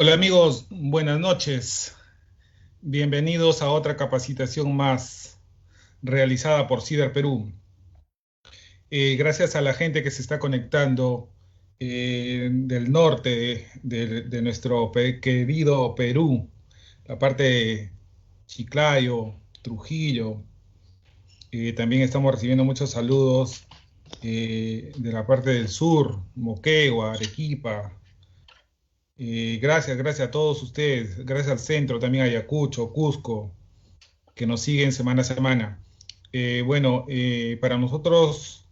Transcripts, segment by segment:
Hola amigos, buenas noches. Bienvenidos a otra capacitación más realizada por CIDER Perú. Gracias a la gente que se está conectando del norte de nuestro querido Perú, la parte de Chiclayo, Trujillo. También estamos recibiendo muchos saludos de la parte del sur, Moquegua, Arequipa. Gracias a todos ustedes, gracias al centro, también a Ayacucho, Cusco, que nos siguen semana a semana. Para nosotros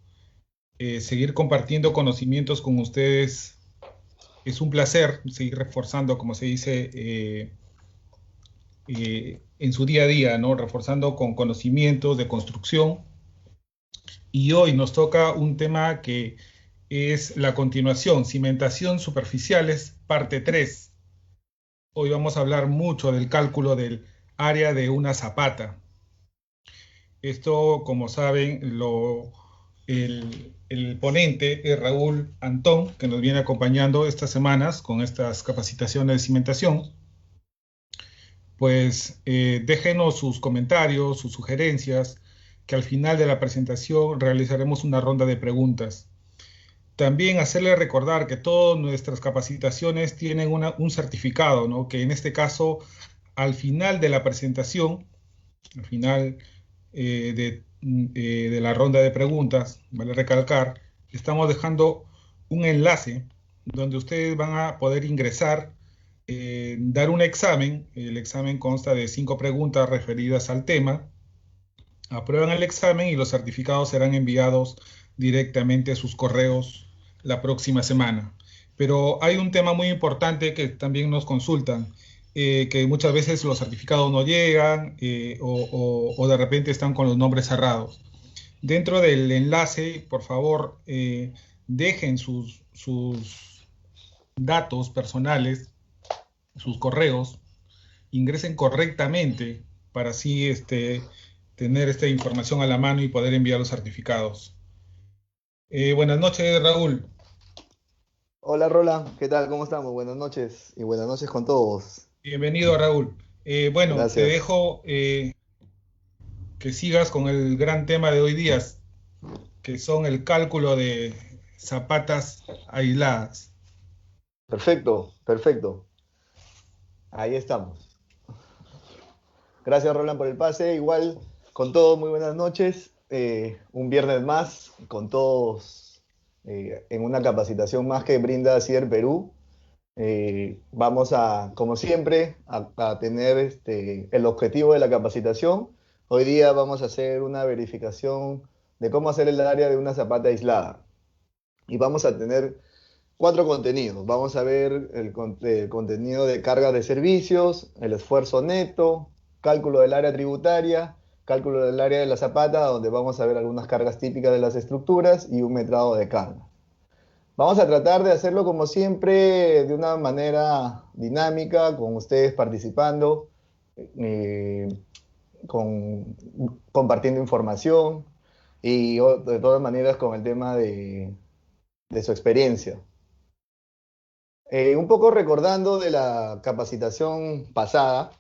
seguir compartiendo conocimientos con ustedes es un placer, seguir reforzando, como se dice, en su día a día, ¿no? Reforzando con conocimientos de construcción. Y hoy nos toca un tema que es la continuación, cimentación superficiales, parte 3. Hoy vamos a hablar mucho del cálculo del área de una zapata. Esto, como saben, el ponente es Raúl Antón, que nos viene acompañando estas semanas con estas capacitaciones de cimentación. Pues déjenos sus comentarios, sus sugerencias, que al final de la presentación realizaremos una ronda de preguntas. También hacerle recordar que todas nuestras capacitaciones tienen un certificado, ¿no? Que en este caso, al final de la presentación, al final de la ronda de preguntas, vale recalcar, estamos dejando un enlace donde ustedes van a poder ingresar, dar un examen. El examen consta de 5 preguntas referidas al tema. Aprueban el examen y los certificados serán enviados directamente a sus correos la próxima semana. Pero hay un tema muy importante que también nos consultan, que muchas veces los certificados no llegan o de repente están con los nombres cerrados. Dentro del enlace, por favor, dejen sus datos personales, sus correos, ingresen correctamente para así tener esta información a la mano y poder enviar los certificados. Buenas noches, Raúl. Hola Roland, ¿qué tal? ¿Cómo estamos? Buenas noches y buenas noches con todos. Bienvenido, Raúl. Te Gracias. dejo que sigas con el gran tema de hoy día, que son el cálculo de zapatas aisladas. Perfecto, perfecto. Ahí estamos. Gracias Roland por el pase. Igual con todos, muy buenas noches. Un viernes más con todos en una capacitación más que brinda CIDER Perú. Vamos a, como siempre, a tener el objetivo de la capacitación. Hoy día vamos a hacer una verificación de cómo hacer el área de una zapata aislada. Y vamos a tener cuatro contenidos. Vamos a ver el contenido de cargas de servicios, el esfuerzo neto, cálculo del área tributaria, cálculo del área de la zapata, donde vamos a ver algunas cargas típicas de las estructuras y un metrado de carga. Vamos a tratar de hacerlo como siempre, de una manera dinámica, con ustedes participando, eh, con, compartiendo información y de todas maneras con el tema de su experiencia. Un poco recordando de la capacitación pasada,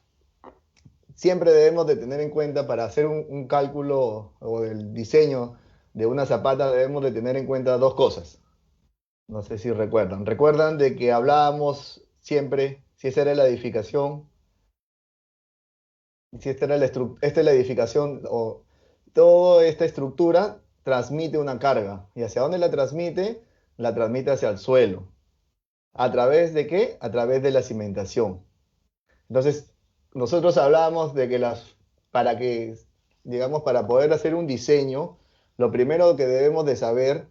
siempre debemos de tener en cuenta para hacer un cálculo o el diseño de una zapata, debemos de tener en cuenta dos cosas. No sé si recuerdan. Recuerdan de que hablábamos siempre, si esa era la edificación, si esta es la edificación o toda esta estructura transmite una carga. ¿Y hacia dónde la transmite? La transmite hacia el suelo. ¿A través de qué? A través de la cimentación. Entonces, nosotros hablábamos de que para que, digamos, para poder hacer un diseño, lo primero que debemos de saber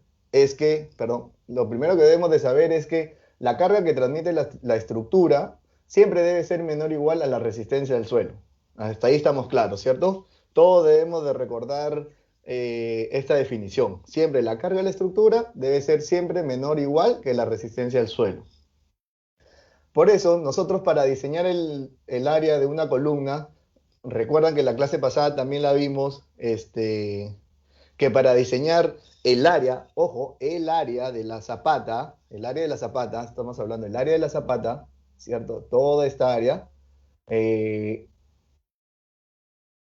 lo primero que debemos de saber es que la carga que transmite la estructura siempre debe ser menor o igual a la resistencia del suelo. Hasta ahí estamos claros, ¿cierto? Todos debemos de recordar esta definición. Siempre la carga de la estructura debe ser siempre menor o igual que la resistencia del suelo. Por eso, nosotros para diseñar el área de una columna, recuerdan que la clase pasada también la vimos, que para diseñar el área, ojo, el área de la zapata, estamos hablando del área de la zapata, ¿cierto? Toda esta área, eh,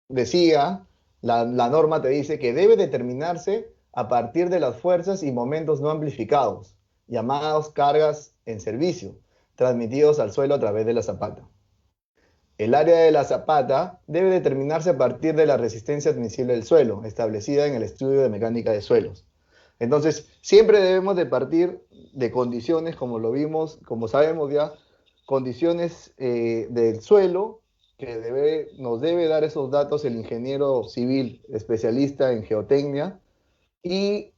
decía, la norma te dice que debe determinarse a partir de las fuerzas y momentos no amplificados, llamados cargas en servicio, transmitidos al suelo a través de la zapata. El área de la zapata debe determinarse a partir de la resistencia admisible del suelo, establecida en el estudio de mecánica de suelos. Entonces, siempre debemos de partir de condiciones, como lo vimos, como sabemos ya, condiciones del suelo, que nos debe dar esos datos el ingeniero civil especialista en geotecnia, y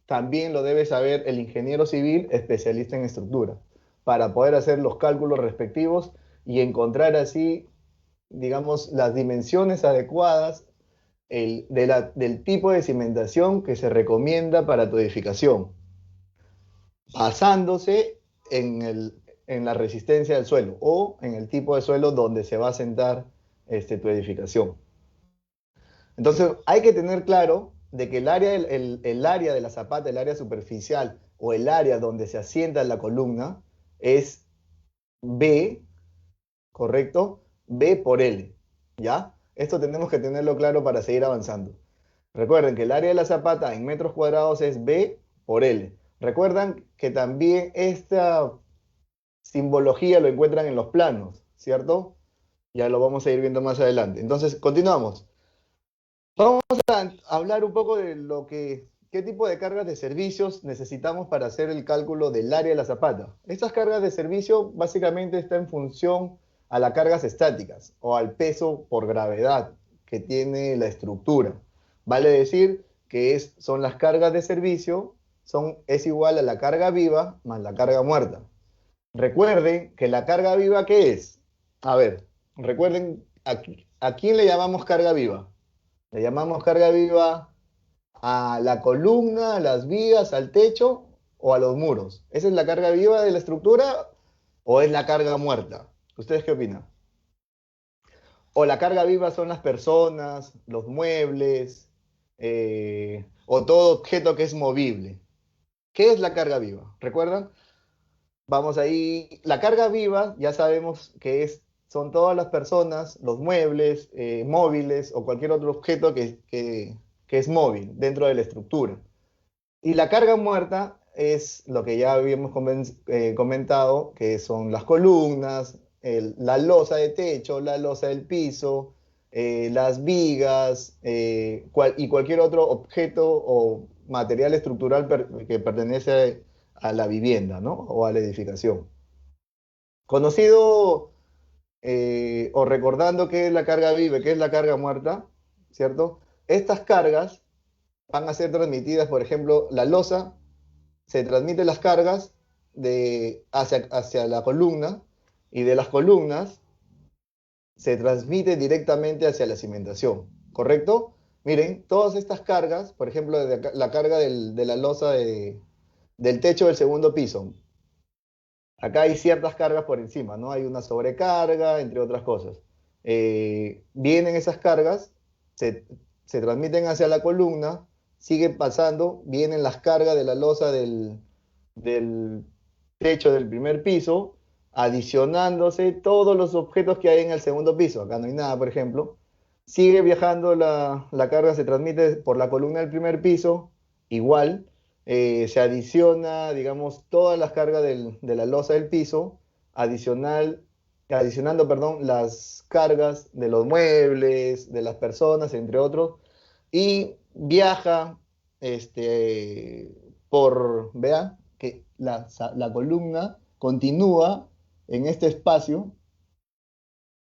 también lo debe saber el ingeniero civil especialista en estructura, para poder hacer los cálculos respectivos y encontrar así, digamos, las dimensiones adecuadas del tipo de cimentación que se recomienda para tu edificación, basándose en la resistencia del suelo o en el tipo de suelo donde se va a sentar tu edificación. Entonces hay que tener claro de que el área de la zapata, el área superficial o el área donde se asienta la columna es B, ¿correcto? B por L, ¿ya? Esto tenemos que tenerlo claro para seguir avanzando. Recuerden que el área de la zapata en metros cuadrados es B por L. Recuerdan que también esta simbología lo encuentran en los planos, ¿cierto? Ya lo vamos a ir viendo más adelante. Entonces, continuamos. Vamos a hablar un poco de qué tipo de cargas de servicios necesitamos para hacer el cálculo del área de la zapata. Estas cargas de servicio básicamente están en función a las cargas estáticas o al peso por gravedad que tiene la estructura. Vale decir que son las cargas de servicio, es igual a la carga viva más la carga muerta. Recuerden que la carga viva, ¿qué es? A ver, recuerden, ¿a quién le llamamos carga viva? Le llamamos carga viva a la columna, a las vigas, al techo o a los muros. ¿Esa es la carga viva de la estructura o es la carga muerta? ¿Ustedes qué opinan? O la carga viva son las personas, los muebles, o todo objeto que es movible. ¿Qué es la carga viva? ¿Recuerdan? Vamos ahí. La carga viva ya sabemos que son todas las personas, los muebles, móviles o cualquier otro objeto que es móvil dentro de la estructura. Y la carga muerta es lo que ya habíamos comentado, que son las columnas, la losa de techo, la losa del piso, las vigas, y cualquier otro objeto o material estructural que pertenece a la vivienda, ¿no? O a la edificación. Conocido o recordando qué es la carga viva, qué es la carga muerta, ¿cierto? Estas cargas van a ser transmitidas, por ejemplo, la losa se transmite las cargas hacia la columna y de las columnas se transmite directamente hacia la cimentación, ¿correcto? Miren, todas estas cargas, por ejemplo, la carga de la losa del techo del segundo piso, acá hay ciertas cargas por encima, ¿no? Hay una sobrecarga, entre otras cosas. Vienen esas cargas, se, se transmiten hacia la columna, siguen pasando, vienen las cargas de la losa del techo del primer piso, adicionándose todos los objetos que hay en el segundo piso. Acá no hay nada, por ejemplo. Sigue viajando la carga, se transmite por la columna del primer piso, igual. Se adiciona, digamos, todas las cargas de la losa del piso, adicionando, perdón, las cargas de los muebles, de las personas, entre otros, y viaja vean que la columna continúa en este espacio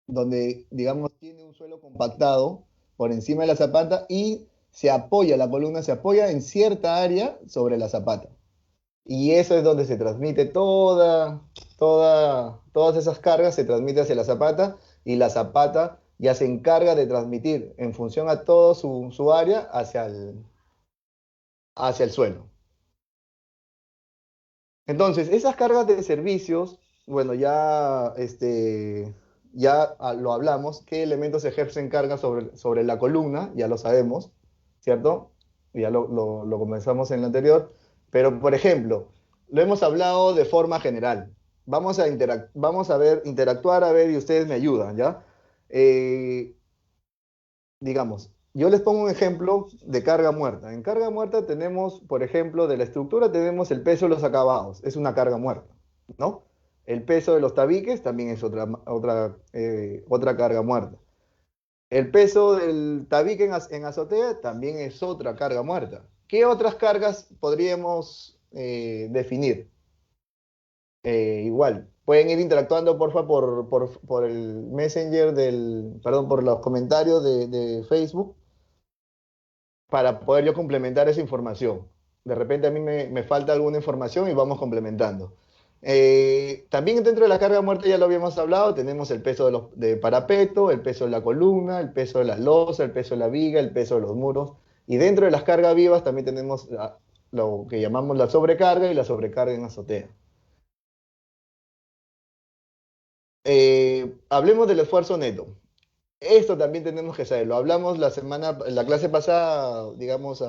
donde, digamos, tiene un suelo compactado por encima de la zapata y la columna se apoya en cierta área sobre la zapata. Y eso es donde se transmite todas esas cargas, se transmite hacia la zapata y la zapata ya se encarga de transmitir en función a todo su área hacia el suelo. Entonces, esas cargas de servicios, bueno, ya lo hablamos, qué elementos ejercen carga sobre la columna, ya lo sabemos, ¿cierto? Ya lo comenzamos en lo anterior. Pero, por ejemplo, lo hemos hablado de forma general. Vamos a ver, interactuar, a ver, y ustedes me ayudan, ¿ya? Eh, digamos, yo les pongo un ejemplo de carga muerta. En carga muerta tenemos, por ejemplo, de la estructura tenemos el peso de los acabados, es una carga muerta, ¿no? El peso de los tabiques también es otra carga muerta. El peso del tabique en azotea también es otra carga muerta. ¿Qué otras cargas podríamos definir? Igual, pueden ir interactuando, porfa, por el Messenger perdón, por los comentarios de Facebook para poder yo complementar esa información. De repente a mí me falta alguna información y vamos complementando. También dentro de la carga muerta ya lo habíamos hablado, tenemos el peso de parapeto, el peso de la columna, el peso de la losa, el peso de la viga, el peso de los muros. Y dentro de las cargas vivas también tenemos lo que llamamos la sobrecarga y la sobrecarga en azotea. Hablemos del esfuerzo neto. Esto también tenemos que saberlo. Hablamos la clase pasada, digamos,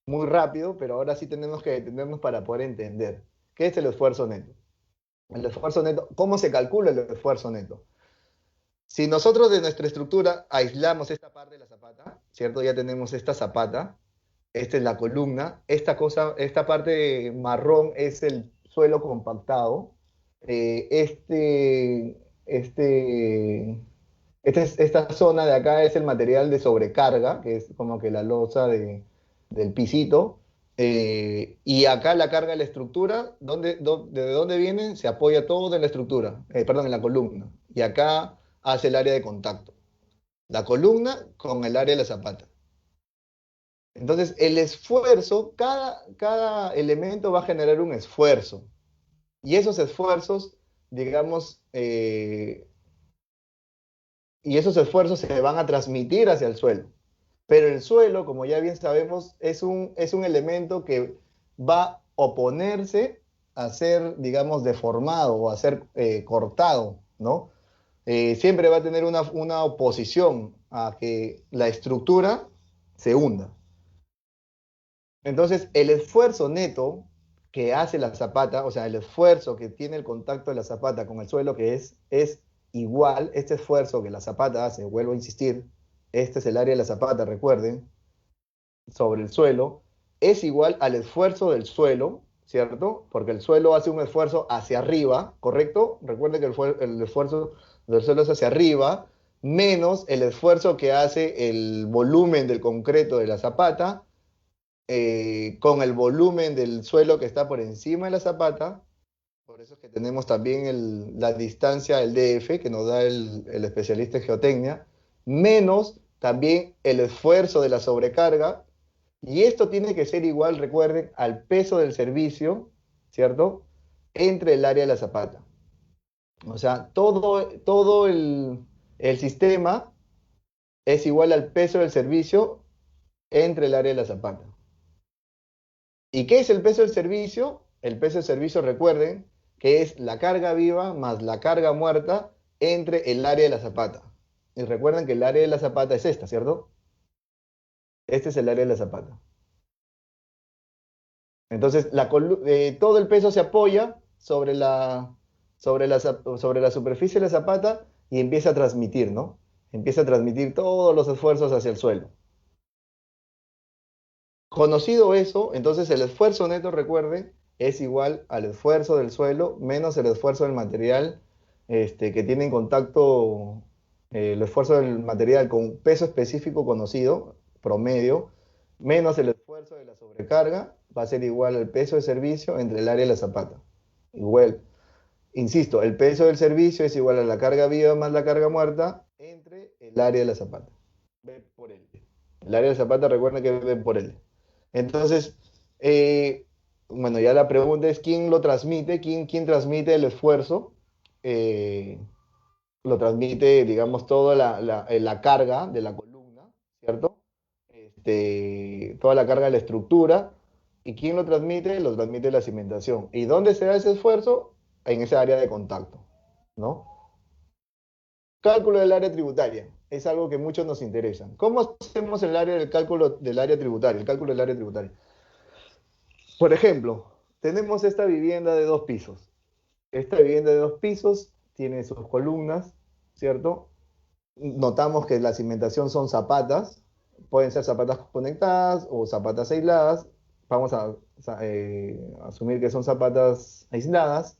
muy rápido, pero ahora sí tenemos que detenernos para poder entender qué es el esfuerzo neto. El esfuerzo neto, ¿cómo se calcula el esfuerzo neto? Si nosotros de nuestra estructura aislamos esta parte de la zapata, ¿cierto? Ya tenemos esta zapata, esta es la columna, esta parte marrón es el suelo compactado, esta zona de acá es el material de sobrecarga, que es como que la losa del pisito. Y acá la carga de la estructura, ¿de dónde viene? Se apoya todo en la estructura, perdón, en la columna. Y acá hace el área de contacto. La columna con el área de la zapata. Entonces, el esfuerzo, cada elemento va a generar un esfuerzo. Y esos esfuerzos, digamos, y esos esfuerzos se van a transmitir hacia el suelo. Pero el suelo, como ya bien sabemos, es un elemento que va a oponerse a ser, digamos, deformado o a ser cortado, ¿no? Siempre va a tener una oposición a que la estructura se hunda. Entonces, el esfuerzo neto que hace la zapata, o sea, el esfuerzo que tiene el contacto de la zapata con el suelo, que es igual, este esfuerzo que la zapata hace, vuelvo a insistir, este es el área de la zapata, recuerden, sobre el suelo, es igual al esfuerzo del suelo, ¿cierto? Porque el suelo hace un esfuerzo hacia arriba, ¿correcto? Recuerden que el esfuerzo del suelo es hacia arriba, menos el esfuerzo que hace el volumen del concreto de la zapata, con el volumen del suelo que está por encima de la zapata. Por eso es que tenemos también la distancia, el DF, que nos da el especialista en geotecnia, menos también el esfuerzo de la sobrecarga. Y esto tiene que ser igual, recuerden, al peso del servicio, ¿cierto? Entre el área de la zapata. O sea, todo el sistema es igual al peso del servicio entre el área de la zapata. ¿Y qué es el peso del servicio? El peso del servicio, recuerden, que es la carga viva más la carga muerta entre el área de la zapata. Y recuerden que el área de la zapata es esta, ¿cierto? Este es el área de la zapata. Entonces, todo el peso se apoya sobre la superficie de la zapata y empieza a transmitir, ¿no? Empieza a transmitir todos los esfuerzos hacia el suelo. Conocido eso, entonces el esfuerzo neto, recuerden, es igual al esfuerzo del suelo menos el esfuerzo del material que tiene en contacto, el esfuerzo del material con peso específico conocido, promedio, menos el esfuerzo de la sobrecarga, va a ser igual al peso de servicio entre el área y la zapata. Igual, insisto, el peso del servicio es igual a la carga viva más la carga muerta entre el área de la zapata. B por L. El área de la zapata, recuerden que es B por L. Entonces, bueno, ya la pregunta es quién lo transmite, quién transmite el esfuerzo. Eh, lo transmite, digamos, toda la carga de la columna, ¿cierto? Toda la carga de la estructura. ¿Y quién lo transmite? Lo transmite la cimentación. ¿Y dónde se da ese esfuerzo? En esa área de contacto, ¿no? Cálculo del área tributaria. Es algo que muchos nos interesa. ¿Cómo hacemos el cálculo del área tributaria? El cálculo del área tributaria. Por ejemplo, tenemos esta vivienda de 2 pisos. Esta vivienda de 2 pisos tiene sus columnas, ¿cierto? Notamos que la cimentación son zapatas, pueden ser zapatas conectadas o zapatas aisladas. Vamos a asumir que son zapatas aisladas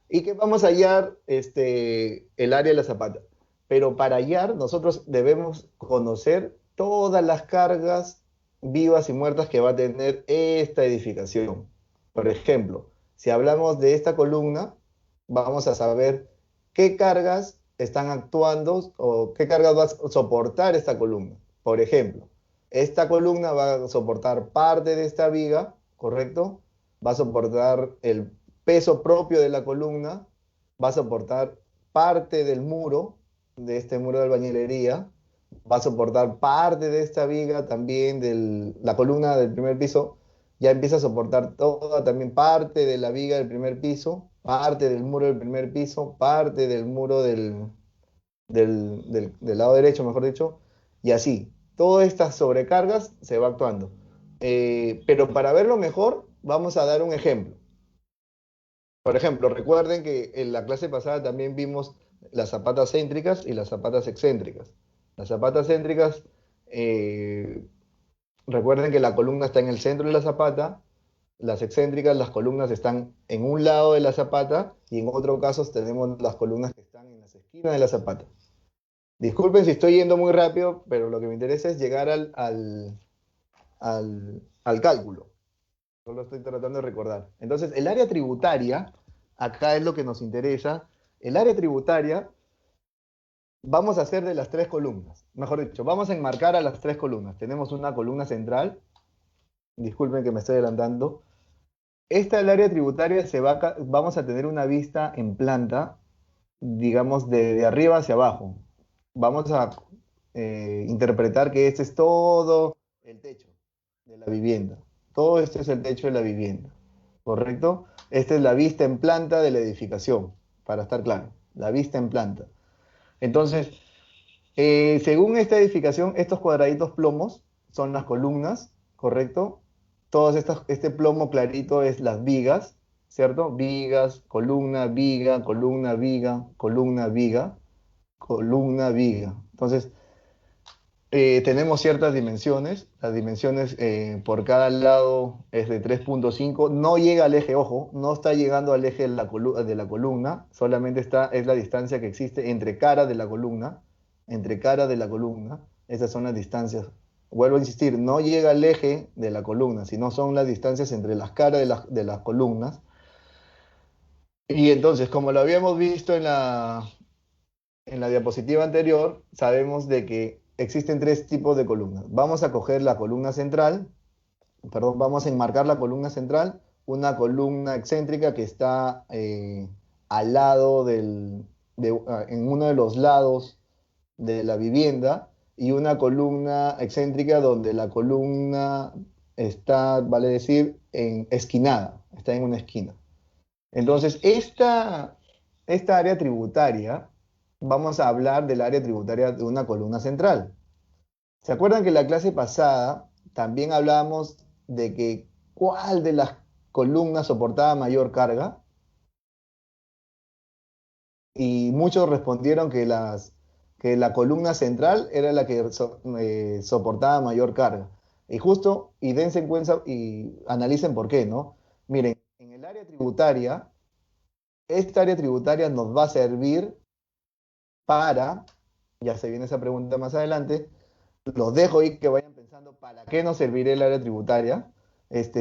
y que vamos a hallar el área de la zapata. Pero para hallar nosotros debemos conocer todas las cargas vivas y muertas que va a tener esta edificación. Por ejemplo, si hablamos de esta columna, vamos a saber qué cargas están actuando o qué cargas va a soportar esta columna. Por ejemplo, esta columna va a soportar parte de esta viga, ¿correcto? Va a soportar el peso propio de la columna, va a soportar parte del muro, de este muro de albañilería, va a soportar parte de esta viga también, la columna del primer piso, ya empieza a soportar toda también parte de la viga del primer piso, parte del muro del primer piso, parte del muro del lado derecho, mejor dicho, y así. Todas estas sobrecargas se va actuando. Pero para verlo mejor, vamos a dar un ejemplo. Por ejemplo, recuerden que en la clase pasada también vimos las zapatas céntricas y las zapatas excéntricas. Las zapatas céntricas, recuerden que la columna está en el centro de la zapata. Las excéntricas, las columnas están en un lado de la zapata y en otros casos tenemos las columnas que están en las esquinas de la zapata. Disculpen si estoy yendo muy rápido, pero lo que me interesa es llegar al cálculo. Solo estoy tratando de recordar. Entonces, el área tributaria, acá es lo que nos interesa. El área tributaria, vamos a hacer de las 3 columnas. Mejor dicho, vamos a enmarcar a las 3 columnas. Tenemos una columna central. Disculpen que me estoy adelantando. Esta, el área tributaria, vamos a tener una vista en planta, digamos, de arriba hacia abajo. Vamos a interpretar que este es todo el techo de la vivienda. Todo esto es el techo de la vivienda, ¿correcto? Esta es la vista en planta de la edificación, para estar claro, la vista en planta. Entonces, según esta edificación, estos cuadraditos plomos son las columnas, ¿correcto? Este plomo clarito es las vigas, ¿cierto? Vigas, columna, viga, columna, viga, columna, viga, columna, viga. Entonces, tenemos ciertas dimensiones. Las dimensiones por cada lado es de 3,5. No llega al eje, ojo, no está llegando al eje de la columna, solamente es la distancia que existe entre cara de la columna, entre cara de la columna. Esas son las distancias. Vuelvo a insistir, no llega al eje de la columna, sino son las distancias entre las caras de las columnas. Y entonces, como lo habíamos visto en la diapositiva anterior, sabemos de que existen 3 tipos de columnas. Vamos a coger la columna central, perdón, vamos a enmarcar la columna central, una columna excéntrica que está al lado en uno de los lados de la vivienda, y una columna excéntrica donde la columna está, vale decir, esquinada, está en una esquina. Entonces, esta área tributaria, vamos a hablar del área tributaria de una columna central. ¿Se acuerdan que en la clase pasada también hablábamos de que cuál de las columnas soportaba mayor carga? Y muchos respondieron que la columna central era la que soportaba mayor carga. Y justo, y dense en cuenta y analicen por qué, ¿no? Miren, en el área tributaria, esta área tributaria nos va a servir para, ya se viene esa pregunta más adelante, los dejo ahí que vayan pensando para qué nos servirá el área tributaria.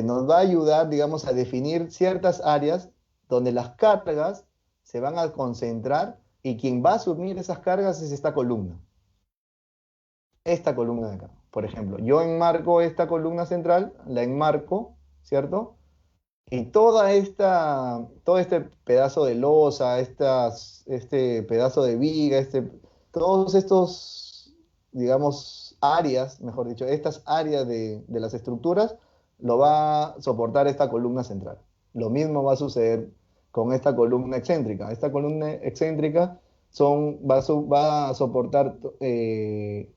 Nos va a ayudar, digamos, a definir ciertas áreas donde las cargas se van a concentrar y quien va a asumir esas cargas es esta columna. Esta columna de acá. Por ejemplo, yo enmarco esta columna central, la enmarco, ¿cierto? Y todo este pedazo de losa, este pedazo de viga, todos estos, digamos, áreas, mejor dicho, estas áreas de las estructuras, lo va a soportar esta columna central. Lo mismo va a suceder con esta columna excéntrica. Esta columna excéntrica va a soportar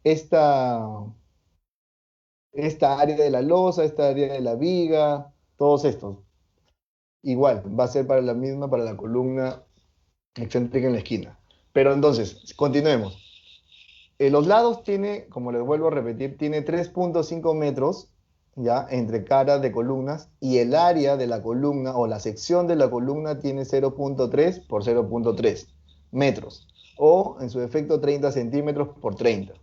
esta área de la losa, esta área de la viga, todos estos. Igual, va a ser para la misma, para la columna excéntrica en la esquina. Pero entonces, continuemos. Los lados tiene, como les vuelvo a repetir, tiene 3.5 metros, ya, entre caras de columnas, y el área de la columna o la sección de la columna tiene 0.3 por 0.3 metros, o en su defecto 30 centímetros por 30.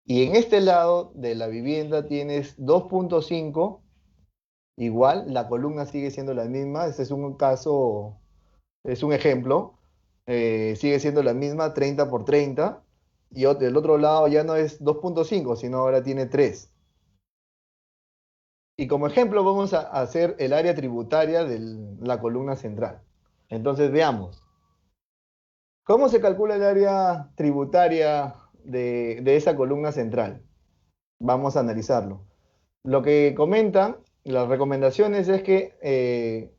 Y en este lado de la vivienda tienes 2.5, igual, la columna sigue siendo la misma, este es un caso, es un ejemplo, sigue siendo la misma, 30 por 30, y del otro lado ya no es 2.5, sino ahora tiene 3. Y como ejemplo vamos a hacer el área tributaria de la columna central. Entonces veamos, ¿cómo se calcula el área tributaria de esa columna central? Vamos a analizarlo. Lo que comentan, las recomendaciones es que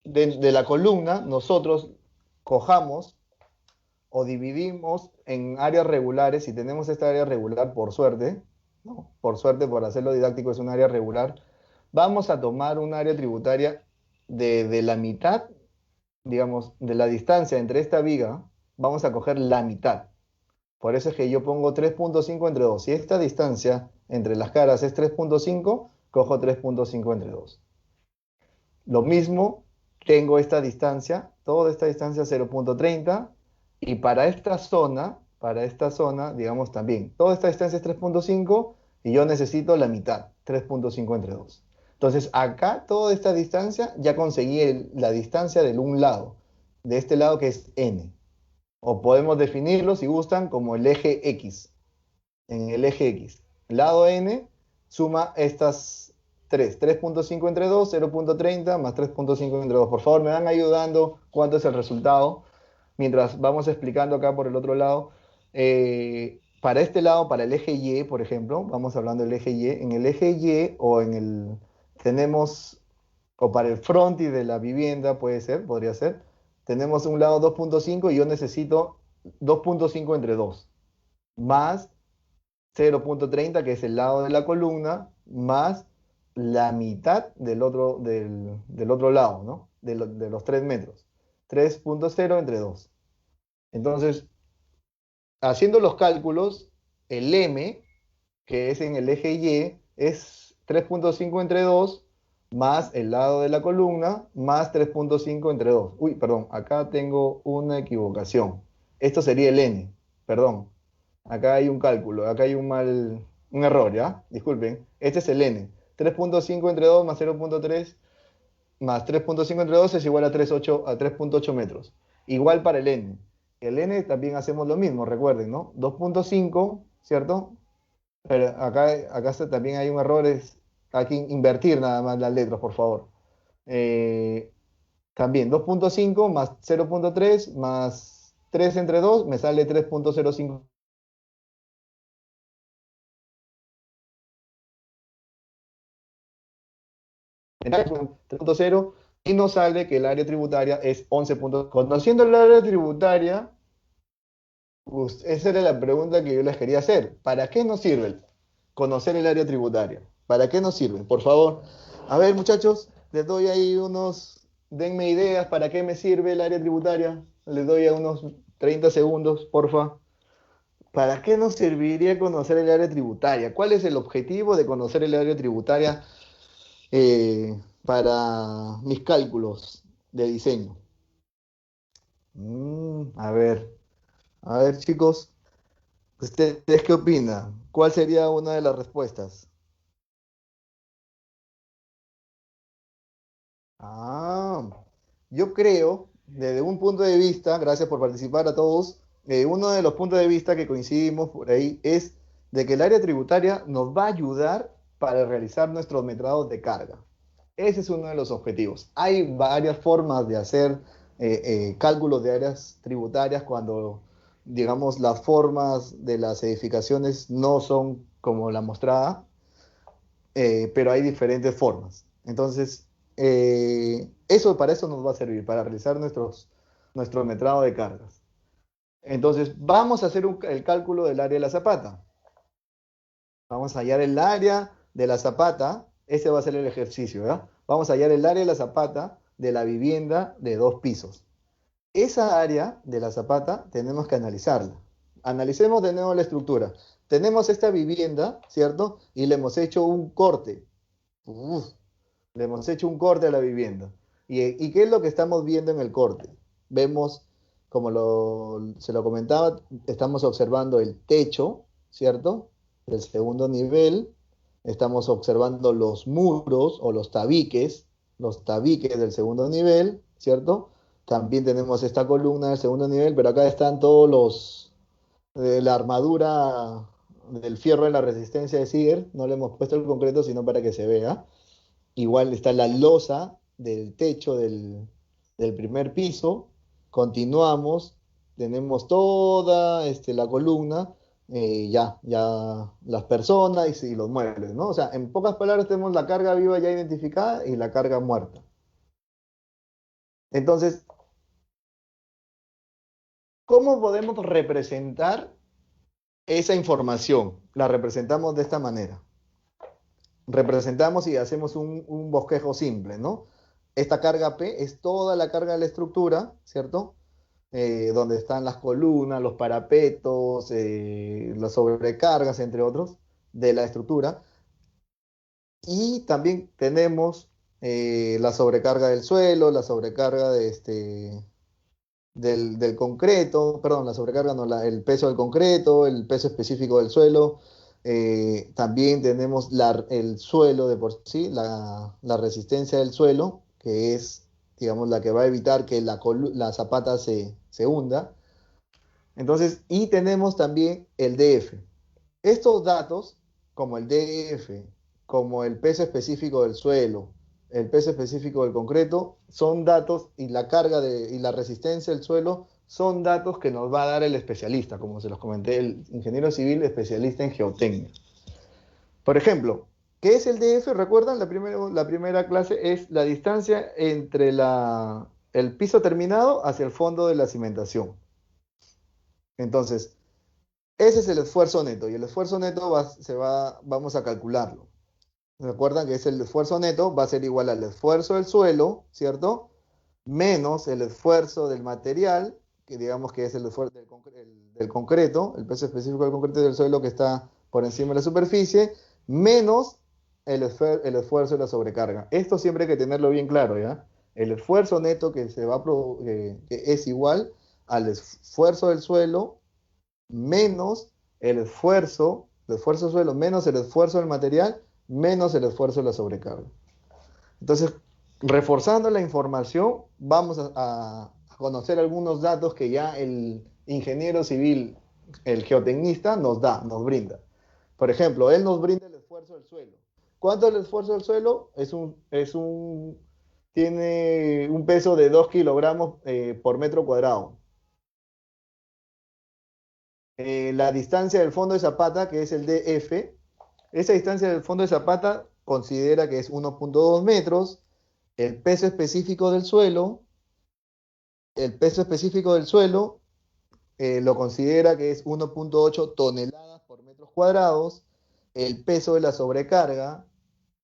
de la columna nosotros cojamos o dividimos en áreas regulares. Si tenemos esta área regular, por suerte, ¿no? Por suerte, por hacerlo didáctico, es un área regular. Vamos a tomar un área tributaria de la mitad, digamos, de la distancia entre esta viga, vamos a coger la mitad. Por eso es que yo pongo 3.5 entre 2. Si esta distancia entre las caras es 3.5, cojo 3.5 entre 2. Lo mismo, tengo esta distancia, toda esta distancia 0.30, y para esta zona, digamos también, toda esta distancia es 3.5 y yo necesito la mitad, 3.5 entre 2. Entonces acá toda esta distancia ya conseguí la distancia del un lado, de este lado que es n. O podemos definirlo, si gustan, como el eje X. En el eje X, lado n suma estas 3.5 entre 2, 0.30 más 3.5 entre 2. Por favor, me van ayudando cuánto es el resultado mientras vamos explicando acá por el otro lado. Para este lado, para el eje Y, por ejemplo, vamos hablando del eje Y. En el eje Y o en el, tenemos, o para el frontis de la vivienda, puede ser, podría ser, tenemos un lado 2.5 y yo necesito 2.5 entre 2, más 0.30, que es el lado de la columna, más la mitad del otro lado, ¿no? De los 3 metros. 3.0 entre 2. Entonces, haciendo los cálculos, el M, que es en el eje Y, es 3.5 entre 2, más el lado de la columna, más 3.5 entre 2. Uy, perdón, acá tengo una equivocación. Esto sería el N, perdón. Acá hay un cálculo, acá hay un error, ¿ya? Disculpen. Este es el N. 3.5 entre 2 más 0.3 más 3.5 entre 2 es igual a 3.8 metros. Igual para el N. El N también hacemos lo mismo, recuerden, ¿no? 2.5, ¿cierto? Pero acá también hay un error, hay que invertir nada más las letras, por favor. Eh, También 2.5 más 0.3 más 3 entre 2 me sale 3.05. 3.0 y nos sale que el área tributaria es 11 puntos. Conociendo el área tributaria, pues, esa era la pregunta que yo les quería hacer. ¿Para qué nos sirve conocer el área tributaria? ¿Para qué nos sirve? Por favor. A ver, muchachos, les doy ahí denme ideas para qué me sirve el área tributaria. Les doy a unos 30 segundos, porfa. ¿Para qué nos serviría conocer el área tributaria? ¿Cuál es el objetivo de conocer el área tributaria para mis cálculos de diseño? A ver, chicos, ¿ustedes qué opinan? ¿Cuál sería una de las respuestas? Ah, yo creo, desde un punto de vista, gracias por participar a todos, uno de los puntos de vista que coincidimos por ahí es de que el área tributaria nos va a ayudar para realizar nuestros metrados de carga. Ese es uno de los objetivos. Hay varias formas de hacer cálculos de áreas tributarias cuando, digamos, las formas de las edificaciones no son como la mostrada, pero hay diferentes formas. Entonces, para eso nos va a servir, para realizar nuestro metrado de cargas. Entonces, vamos a hacer el cálculo del área de la zapata. Vamos a hallar el área de la zapata, Ese va a ser el ejercicio, ¿ya? Vamos a hallar el área de la zapata de la vivienda de 2 pisos. Esa área de la zapata tenemos que analizarla. Analicemos de nuevo la estructura. Tenemos esta vivienda, ¿cierto? Y le hemos hecho un corte. Uf, le hemos hecho un corte a la vivienda. ¿Y qué es lo que estamos viendo en el corte? Vemos, como se lo comentaba, estamos observando el techo, ¿cierto? Del segundo nivel. Estamos observando los muros o los tabiques del segundo nivel, ¿cierto? También tenemos esta columna del segundo nivel, pero acá están todos la armadura del fierro de la resistencia de Siger. No le hemos puesto el concreto, sino para que se vea. Igual está la losa del techo del primer piso. Continuamos, tenemos toda la columna, ya las personas y los muebles, ¿no? O sea, en pocas palabras tenemos la carga viva ya identificada y la carga muerta. Entonces, ¿cómo podemos representar esa información? La representamos de esta manera. Representamos y hacemos un bosquejo simple, ¿no? Esta carga P es toda la carga de la estructura, ¿cierto? Donde están las columnas, los parapetos, las sobrecargas, entre otros, de la estructura. Y también tenemos la sobrecarga del suelo, la sobrecarga del concreto, perdón, la sobrecarga, no, el peso del concreto, el peso específico del suelo. También tenemos el suelo de por sí, la resistencia del suelo, que es, digamos, la que va a evitar que la zapata se hunda. Entonces, y tenemos también el DF. Estos datos, como el DF, como el peso específico del suelo, el peso específico del concreto, son datos, y la carga y la resistencia del suelo son datos que nos va a dar el especialista, como se los comenté, el ingeniero civil especialista en geotecnia. Por ejemplo, ¿qué es el DF? ¿Recuerdan? La primera clase es la distancia entre el piso terminado hacia el fondo de la cimentación. Entonces, ese es el esfuerzo neto, y el esfuerzo neto vamos a calcularlo. Recuerdan que el esfuerzo neto va a ser igual al esfuerzo del suelo, ¿cierto? Menos el esfuerzo del material, que digamos que es el esfuerzo del concreto, el peso específico del concreto y del suelo que está por encima de la superficie, menos el esfuerzo de la sobrecarga. Esto siempre hay que tenerlo bien claro, ¿ya? El esfuerzo neto que es igual al esfuerzo del suelo menos el esfuerzo del suelo, menos el esfuerzo del material, menos el esfuerzo de la sobrecarga. Entonces, reforzando la información, vamos a conocer algunos datos que ya el ingeniero civil, el geotecnista, nos brinda. Por ejemplo, él nos brinda el esfuerzo del suelo. ¿Cuánto es el esfuerzo del suelo? Tiene un peso de 2 kilogramos por metro cuadrado. La distancia del fondo de zapata, que es el DF, esa distancia del fondo de zapata considera que es 1.2 metros. El peso específico del suelo, lo considera que es 1.8 toneladas por metros cuadrados. El peso de la sobrecarga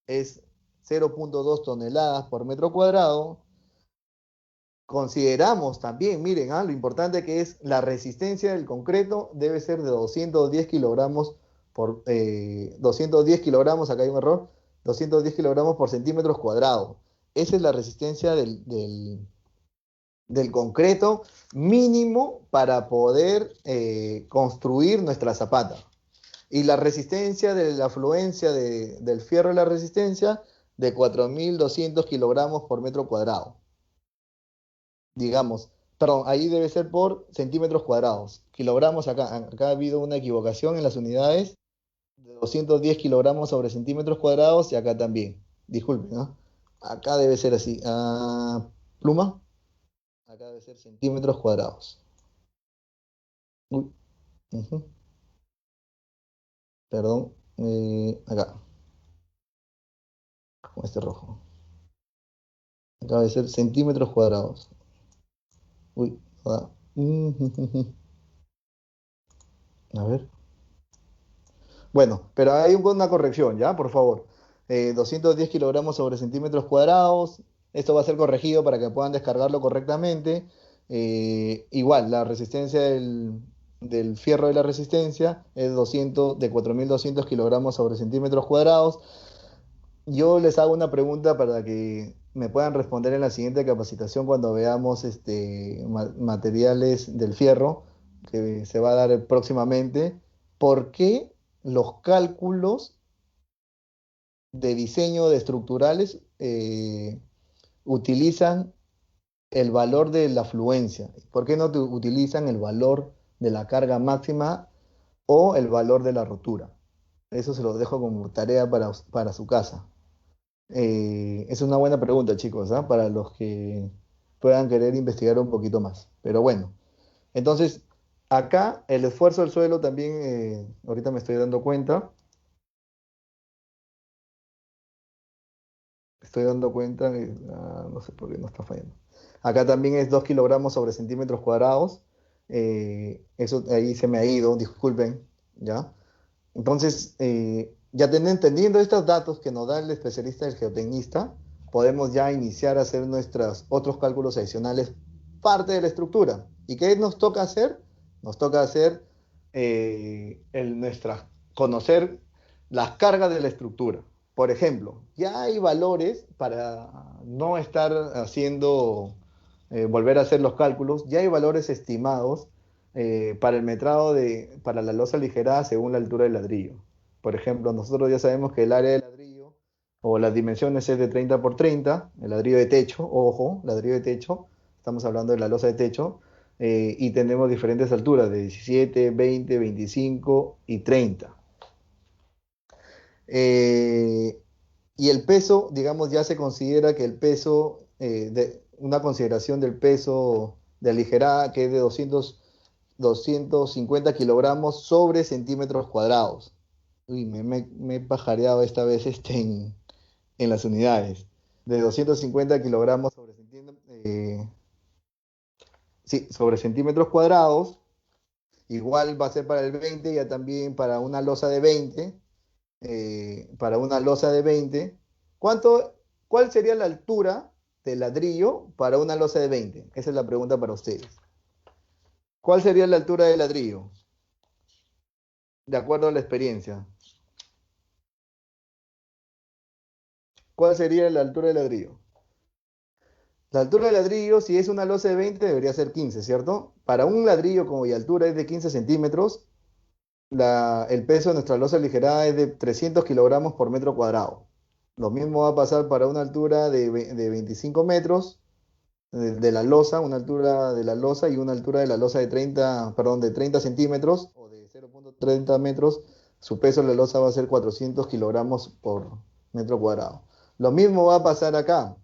es 0.2 toneladas por metro cuadrado. Consideramos también, miren, lo importante que es la resistencia del concreto debe ser de 210 kilogramos 210 kilogramos, acá hay un error, 210 kilogramos por centímetros cuadrados. Esa es la resistencia del concreto mínimo para poder construir nuestra zapata. Y la resistencia de la afluencia del fierro de la resistencia de 4.200 kilogramos por metro cuadrado. Digamos, perdón, ahí debe ser por centímetros cuadrados. Kilogramos, acá ha habido una equivocación en las unidades, de 210 kilogramos sobre centímetros cuadrados, y acá también. Disculpen, ¿no? Acá debe ser así. Pluma, acá debe ser centímetros cuadrados. Uy, perdón, acá, con este rojo. Acá debe ser centímetros cuadrados. Uy, a ver. Bueno, pero hay una corrección, ¿ya? Por favor. 210 kilogramos sobre centímetros cuadrados. Esto va a ser corregido para que puedan descargarlo correctamente. Igual, la resistencia del fierro de la resistencia es 200, de 4.200 kilogramos sobre centímetros cuadrados. Yo les hago una pregunta para que me puedan responder en la siguiente capacitación cuando veamos materiales del fierro que se va a dar próximamente. ¿Por qué los cálculos de diseño de estructurales utilizan el valor de la fluencia? ¿Por qué no utilizan el valor de la carga máxima o el valor de la rotura? Eso se lo dejo como tarea para su casa. Es una buena pregunta, chicos, ¿ah? Para los que puedan querer investigar un poquito más. Pero bueno, entonces, acá el esfuerzo del suelo también, ahorita me estoy dando cuenta, no sé por qué no está fallando. Acá también es 2 kilogramos sobre centímetros cuadrados. Eso ahí se me ha ido, disculpen, ¿ya? Entonces, ya entendiendo estos datos que nos da el especialista, el geotecnista, podemos ya iniciar a hacer nuestros otros cálculos adicionales, parte de la estructura. ¿Y qué nos toca hacer? Nos toca hacer conocer las cargas de la estructura. Por ejemplo, ya hay valores para no estar haciendo, volver a hacer los cálculos, ya hay valores estimados para el metrado para la losa aligerada según la altura del ladrillo. Por ejemplo, nosotros ya sabemos que el área del ladrillo o las dimensiones es de 30 por 30, el ladrillo de techo, ojo, ladrillo de techo, estamos hablando de la losa de techo, y tenemos diferentes alturas de 17, 20, 25 y 30. Eh, y el peso, digamos, ya se considera que el peso, una consideración del peso de aligerada que es de 250 kilogramos sobre centímetros cuadrados. Uy, me he pajareado esta vez en las unidades. De 250 kilogramos sí, sobre centímetros cuadrados. Igual va a ser para el 20, ya también para una losa de 20. Para una losa de 20. ¿Cuál sería la altura del ladrillo para una losa de 20? Esa es la pregunta para ustedes. ¿Cuál sería la altura del ladrillo? De acuerdo a la experiencia. ¿Cuál sería la altura del ladrillo? La altura del ladrillo, si es una losa de 20, debería ser 15, ¿cierto? Para un ladrillo cuya altura es de 15 centímetros, el peso de nuestra losa aligerada es de 300 kilogramos por metro cuadrado. Lo mismo va a pasar para una altura de 25 metros de la losa, una altura de la losa y una altura de la losa de 30, perdón, de 30 centímetros o de 0,30 metros. Su peso de la losa va a ser 400 kilogramos por metro cuadrado. Lo mismo va a pasar acá.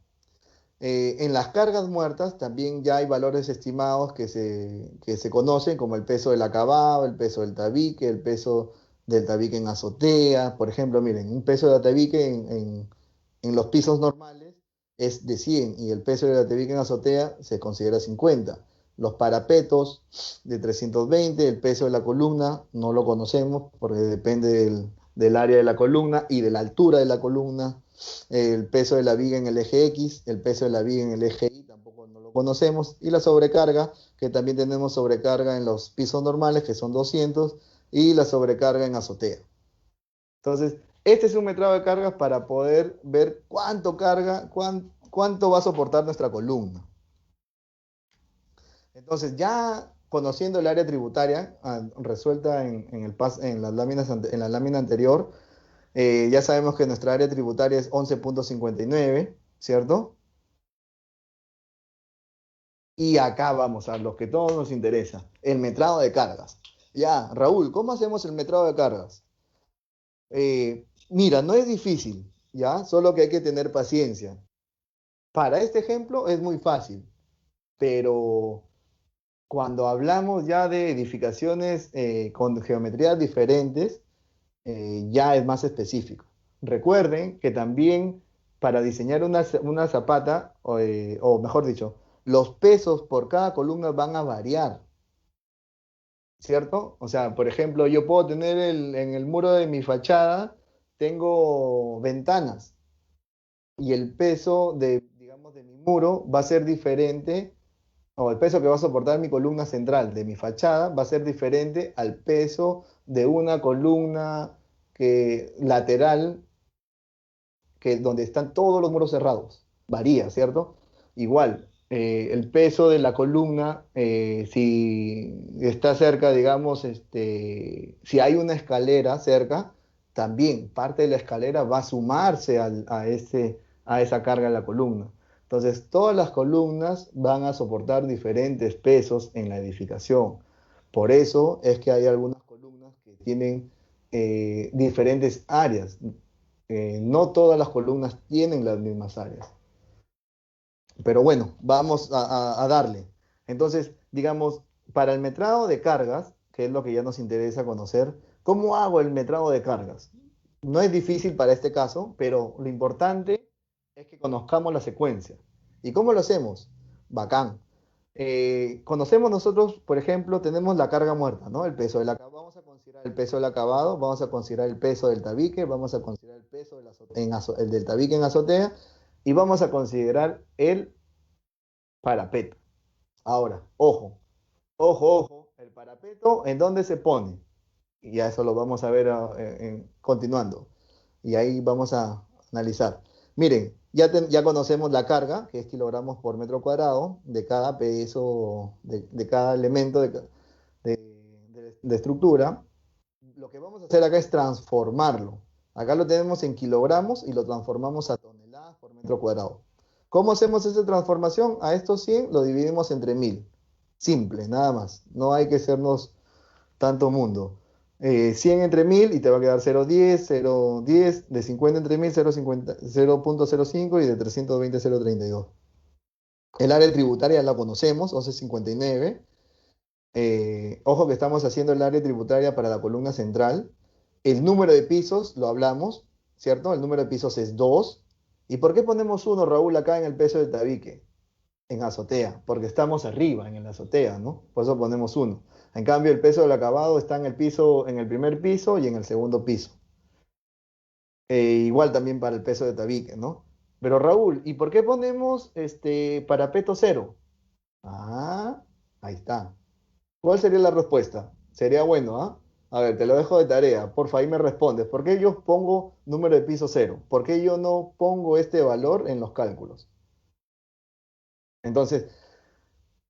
En las cargas muertas también ya hay valores estimados que se conocen, como el peso del acabado, el peso del tabique, el peso del tabique en azotea. Por ejemplo, miren, un peso de tabique en los pisos normales es de 100 y el peso del tabique en azotea se considera 50. Los parapetos de 320, el peso de la columna no lo conocemos porque depende del área de la columna y de la altura de la columna. El peso de la viga en el eje X, el peso de la viga en el eje Y, tampoco no lo conocemos. Y la sobrecarga, que también tenemos sobrecarga en los pisos normales, que son 200, y la sobrecarga en azotea. Entonces, este es un metrado de cargas para poder ver cuánto carga, cuánto va a soportar nuestra columna. Entonces, ya conociendo el área tributaria resuelta en la lámina anterior, ya sabemos que nuestra área tributaria es 11.59, ¿cierto? Y acá vamos a los que todos nos interesa, el metrado de cargas. Ya, Raúl, ¿cómo hacemos el metrado de cargas? Mira, no es difícil, ¿ya? Solo que hay que tener paciencia. Para este ejemplo es muy fácil, pero cuando hablamos ya de edificaciones con geometrías diferentes, ya es más específico. Recuerden que también para diseñar una zapata, o mejor dicho, los pesos por cada columna van a variar, ¿cierto? O sea, por ejemplo, yo puedo tener en el muro de mi fachada tengo ventanas y el peso de, digamos, de mi muro va a ser diferente, o el peso que va a soportar mi columna central de mi fachada va a ser diferente al peso de una columna lateral donde están todos los muros cerrados. Varía, ¿cierto? Igual, el peso de la columna, si está cerca, digamos, si hay una escalera cerca, también parte de la escalera va a sumarse a esa carga de la columna. Entonces, todas las columnas van a soportar diferentes pesos en la edificación. Por eso es que hay algunas columnas que tienen diferentes áreas. No todas las columnas tienen las mismas áreas. Pero bueno, vamos a darle. Entonces, digamos, para el metrado de cargas, que es lo que ya nos interesa conocer, ¿cómo hago el metrado de cargas? No es difícil para este caso, pero lo importante es que conozcamos la secuencia. ¿Y cómo lo hacemos? Bacán. Conocemos nosotros, por ejemplo, tenemos la carga muerta, ¿no? El peso del acabado. Vamos a considerar el peso del acabado, vamos a considerar el peso del tabique, vamos a considerar el peso el del tabique en azotea y vamos a considerar el parapeto. Ahora, ojo, ojo, el parapeto, ¿en dónde se pone? Y ya eso lo vamos a ver continuando. Y ahí vamos a analizar. Miren, ya conocemos la carga, que es kilogramos por metro cuadrado, de cada peso, de cada elemento de estructura. Lo que vamos a hacer acá es transformarlo. Acá lo tenemos en kilogramos y lo transformamos a toneladas por metro cuadrado. ¿Cómo hacemos esa transformación? A estos 100 lo dividimos entre 1000. Simple, nada más. No hay que sernos tanto mundo. 100 entre 1000 y te va a quedar 0,10, 0,10, de 50 entre 1000, 0,05 y de 320, 0,32. El área tributaria la conocemos, 11,59. Ojo que estamos haciendo el área tributaria para la columna central. El número de pisos lo hablamos, ¿cierto? El número de pisos es 2. ¿Y por qué ponemos 1, Raúl, acá en el peso del tabique? En azotea, porque estamos arriba en la azotea, ¿no? Por eso ponemos 1. En cambio, el peso del acabado está en el piso, en el primer piso y en el segundo piso. Igual también para el peso de tabique, ¿no? Pero Raúl, ¿y por qué ponemos parapeto 0? Ah, ahí está. ¿Cuál sería la respuesta? Sería bueno, ¿ah? A ver, te lo dejo de tarea. Porfa, ahí me respondes. ¿Por qué yo pongo número de piso 0? ¿Por qué yo no pongo este valor en los cálculos? Entonces,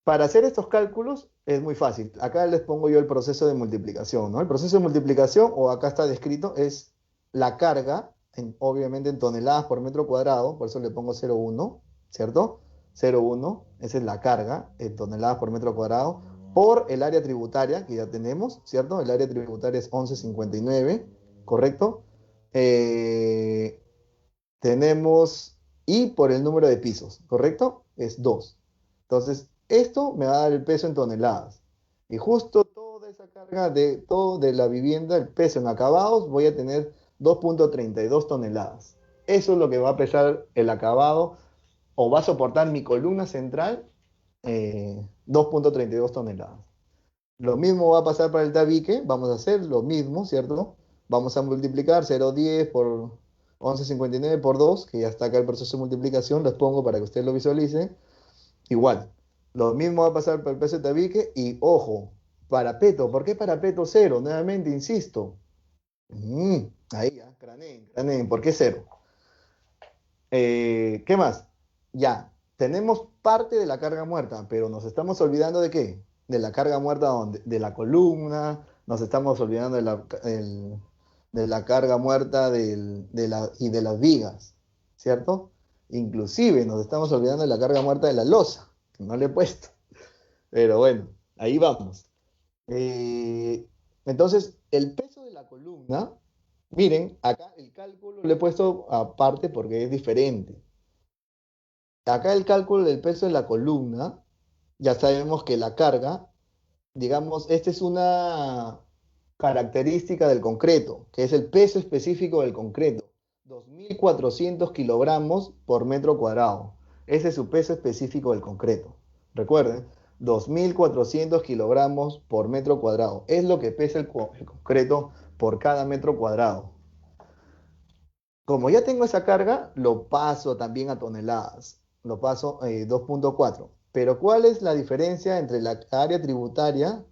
para hacer estos cálculos es muy fácil. Acá les pongo yo el proceso de multiplicación, ¿no? El proceso de multiplicación, o acá está descrito, es la carga, obviamente en toneladas por metro cuadrado, por eso le pongo 0,1, ¿cierto? 0,1, esa es la carga en toneladas por metro cuadrado, por el área tributaria, que ya tenemos, ¿cierto? El área tributaria es 11,59, ¿correcto? Eh, tenemos, y por el número de pisos, ¿correcto? Es 2. Entonces, esto me va a dar el peso en toneladas. Y justo toda esa carga de todo de la vivienda, el peso en acabados, voy a tener 2,32 toneladas. Eso es lo que va a pesar el acabado o va a soportar mi columna central, 2,32 toneladas. Lo mismo va a pasar para el tabique, vamos a hacer lo mismo, ¿cierto? Vamos a multiplicar 0,10 por 11,59 por 2, que ya está acá el proceso de multiplicación, les pongo para que ustedes lo visualicen. Igual, lo mismo va a pasar para el peso de tabique y ojo, parapeto, ¿por qué parapeto 0? Nuevamente, insisto. Ahí ya, craneen, ¿por qué 0? ¿Qué más? Ya, tenemos parte de la carga muerta, pero nos estamos olvidando de qué? De la carga muerta de la columna, nos estamos olvidando de la carga muerta y de las vigas, ¿cierto? Inclusive nos estamos olvidando de la carga muerta de la losa, que no le he puesto. Pero bueno, ahí vamos. Eh, entonces, el peso de la columna, miren, acá el cálculo le he puesto aparte porque es diferente. Acá el cálculo del peso de la columna, ya sabemos que la carga, digamos, esta es una característica del concreto, que es el peso específico del concreto, 2.400 kilogramos por metro cuadrado. Ese es su peso específico del concreto. Recuerden, 2.400 kilogramos por metro cuadrado. Es lo que pesa el concreto por cada metro cuadrado. Como ya tengo esa carga, lo paso también a toneladas. Lo paso 2.4. Pero ¿cuál es la diferencia entre la área tributaria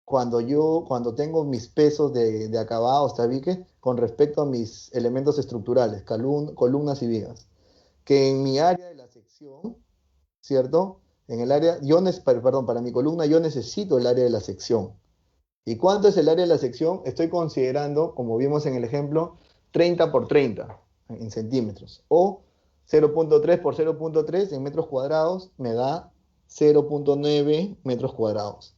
cuando tengo mis pesos de acabados, tabiques, con respecto a mis elementos estructurales, columnas y vigas? Que en mi área de la sección, ¿cierto? En el área, perdón, para mi columna yo necesito el área de la sección. ¿Y cuánto es el área de la sección? Estoy considerando, como vimos en el ejemplo, 30 por 30 en centímetros. O 0.3 por 0.3 en metros cuadrados me da 0.9 metros cuadrados.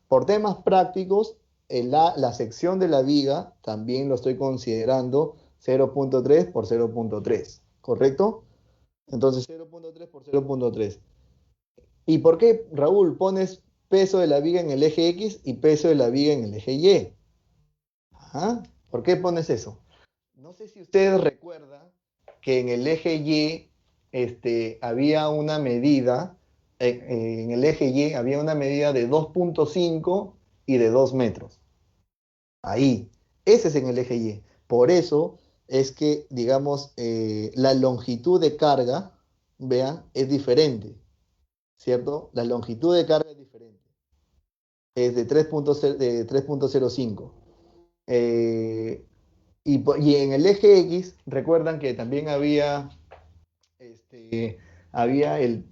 Por temas prácticos, la sección de la viga también lo estoy considerando 0.3 por 0.3, ¿correcto? Entonces 0.3 por 0.3. ¿Y por qué, Raúl, pones peso de la viga en el eje X y peso de la viga en el eje Y? ¿Ah? ¿Por qué pones eso? No sé si ustedes recuerdan que en el eje Y había una medida, en el eje Y había una medida de 2.5 y de 2 metros. Ahí, ese es en el eje Y. Por eso es que, digamos, la longitud de carga, vean, es diferente, ¿cierto? La longitud de carga es diferente. Es de 3.05. Eh, y en el eje X, recuerdan que también había el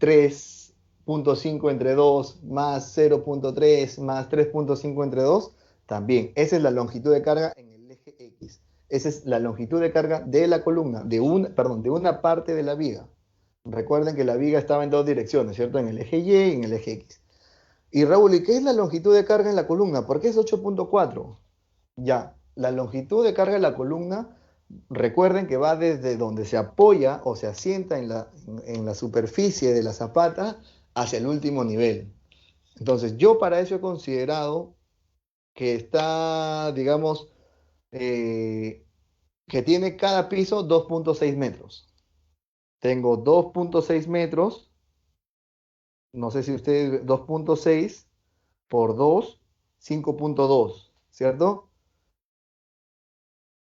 3.5 entre 2 más 0.3 más 3.5 entre 2. También, esa es la longitud de carga en el eje X. Esa es la longitud de carga de la columna, de una parte de la viga. Recuerden que la viga estaba en dos direcciones, ¿cierto? En el eje Y y en el eje X. Y Raúl, ¿y qué es la longitud de carga en la columna? ¿Por qué es 8.4? Ya, la longitud de carga de la columna, recuerden que va desde donde se apoya o se asienta en la superficie de la zapata hacia el último nivel. Entonces, yo para eso he considerado que está, digamos, eh, que tiene cada piso 2.6 metros. Tengo 2.6 metros, no sé si ustedes, 2.6 por 2, 5.2, ¿cierto?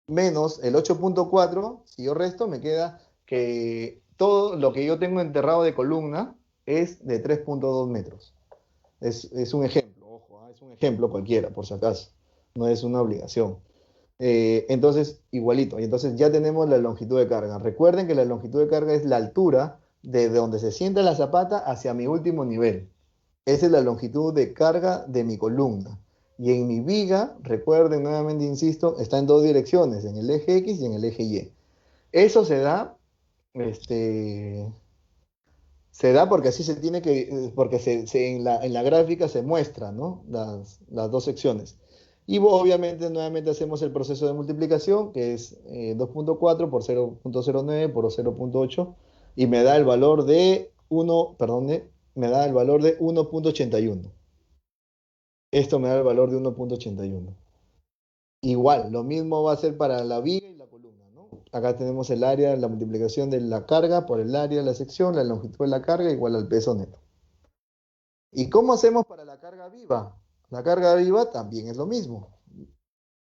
Menos el 8.4, si yo resto, me queda que todo lo que yo tengo enterrado de columna es de 3.2 metros. Es un ejemplo, ojo, es un ejemplo cualquiera, por si acaso, no es una obligación. Entonces, igualito, y entonces ya tenemos la longitud de carga. Recuerden que la longitud de carga es la altura desde donde se sienta la zapata hacia mi último nivel. Esa es la longitud de carga de mi columna. Y en mi viga, recuerden, nuevamente insisto, está en dos direcciones, en el eje X y en el eje Y. Eso este, se da porque así se tiene que, porque en la gráfica se muestra, ¿no? Las dos secciones. Y obviamente nuevamente hacemos el proceso de multiplicación, que es 2.4 por 0.09 por 0.8, y me da el valor de 1, perdón, me da el valor de 1.81. Esto me da el valor de 1.81. Igual, lo mismo va a ser para la viga y la columna, ¿no? Acá tenemos el área, la multiplicación de la carga por el área de la sección, la longitud de la carga igual al peso neto. ¿Y cómo hacemos para la carga viva? La carga viva también es lo mismo.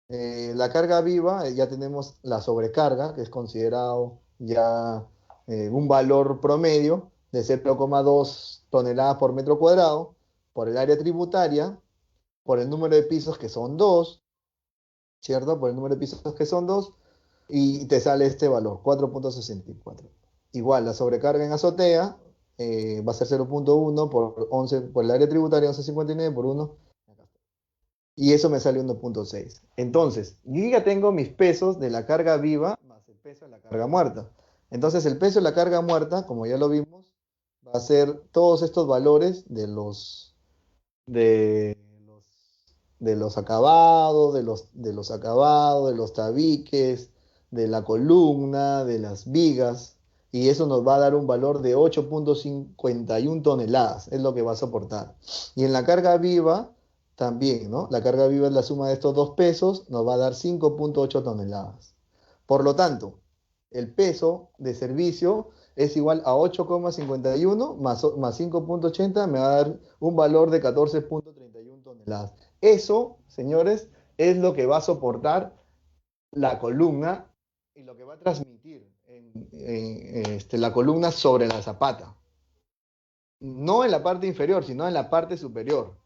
La carga viva, ya tenemos la sobrecarga, que es considerado ya un valor promedio de 0,2 toneladas por metro cuadrado, por el área tributaria, por el número de pisos que son 2, ¿cierto? Por el número de pisos que son 2, y te sale este valor, 4.64. Igual, la sobrecarga en azotea va a ser 0.1 por 11, por el área tributaria, 11.59 por 1, y eso me sale 1.6. Entonces, yo ya tengo mis pesos de la carga viva más el peso de la carga muerta. Entonces, el peso de la carga muerta, como ya lo vimos, va a ser todos estos valores de los, de los acabados, de los tabiques, de la columna, de las vigas, y eso nos va a dar un valor de 8.51 toneladas, es lo que va a soportar. Y en la carga viva también, ¿no? La carga viva es la suma de estos dos pesos, nos va a dar 5.8 toneladas. Por lo tanto, el peso de servicio es igual a 8,51 más 5.80, me va a dar un valor de 14.31 toneladas. Eso, señores, es lo que va a soportar la columna y lo que va a transmitir la columna sobre la zapata. No en la parte inferior, sino en la parte superior.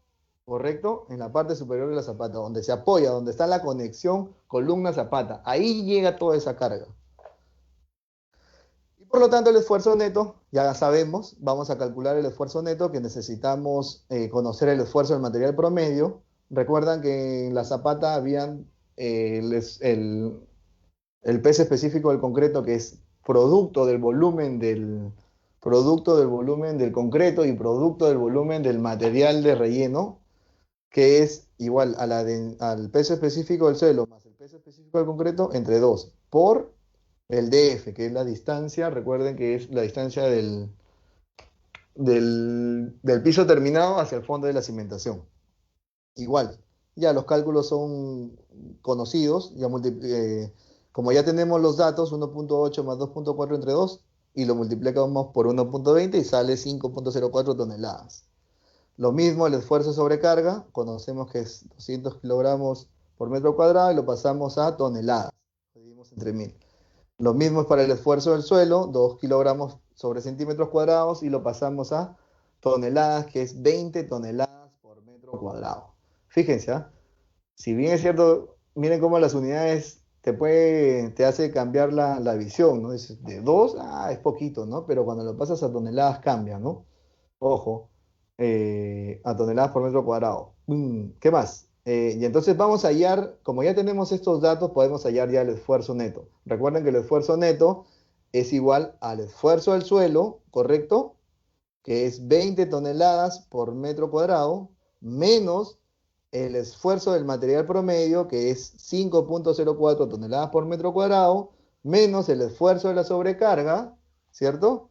¿Correcto? En la parte superior de la zapata, donde se apoya, donde está la conexión columna-zapata. Ahí llega toda esa carga. Y por lo tanto el esfuerzo neto, ya sabemos, vamos a calcular el esfuerzo neto que necesitamos conocer el esfuerzo del material promedio. Recuerdan que en la zapata habían el peso específico del concreto que es producto del volumen del concreto y producto del volumen del material de relleno, que es igual a al peso específico del suelo más el peso específico del concreto entre 2 por el DF, que es la distancia, recuerden que es la distancia del piso terminado hacia el fondo de la cimentación. Igual, ya los cálculos son conocidos, ya como ya tenemos los datos, 1.8 más 2.4 entre 2, y lo multiplicamos por 1.20 y sale 5.04 toneladas. Lo mismo el esfuerzo sobre carga, conocemos que es 200 kilogramos por metro cuadrado y lo pasamos a toneladas, dividimos entre 1000. Lo mismo es para el esfuerzo del suelo, 2 kilogramos sobre centímetros cuadrados y lo pasamos a toneladas, que es 20 toneladas por metro cuadrado. Fíjense, ¿eh? Si bien es cierto, miren cómo las unidades te hace cambiar la visión, ¿no? De 2, es poquito, ¿no? Pero cuando lo pasas a toneladas cambia, ¿no? Ojo, a toneladas por metro cuadrado. ¿Qué más? Y entonces vamos a hallar, como ya tenemos estos datos, podemos hallar ya el esfuerzo neto. Recuerden que el esfuerzo neto es igual al esfuerzo del suelo, ¿correcto? Que es 20 toneladas por metro cuadrado, menos el esfuerzo del material promedio, que es 5.04 toneladas por metro cuadrado, menos el esfuerzo de la sobrecarga, ¿cierto?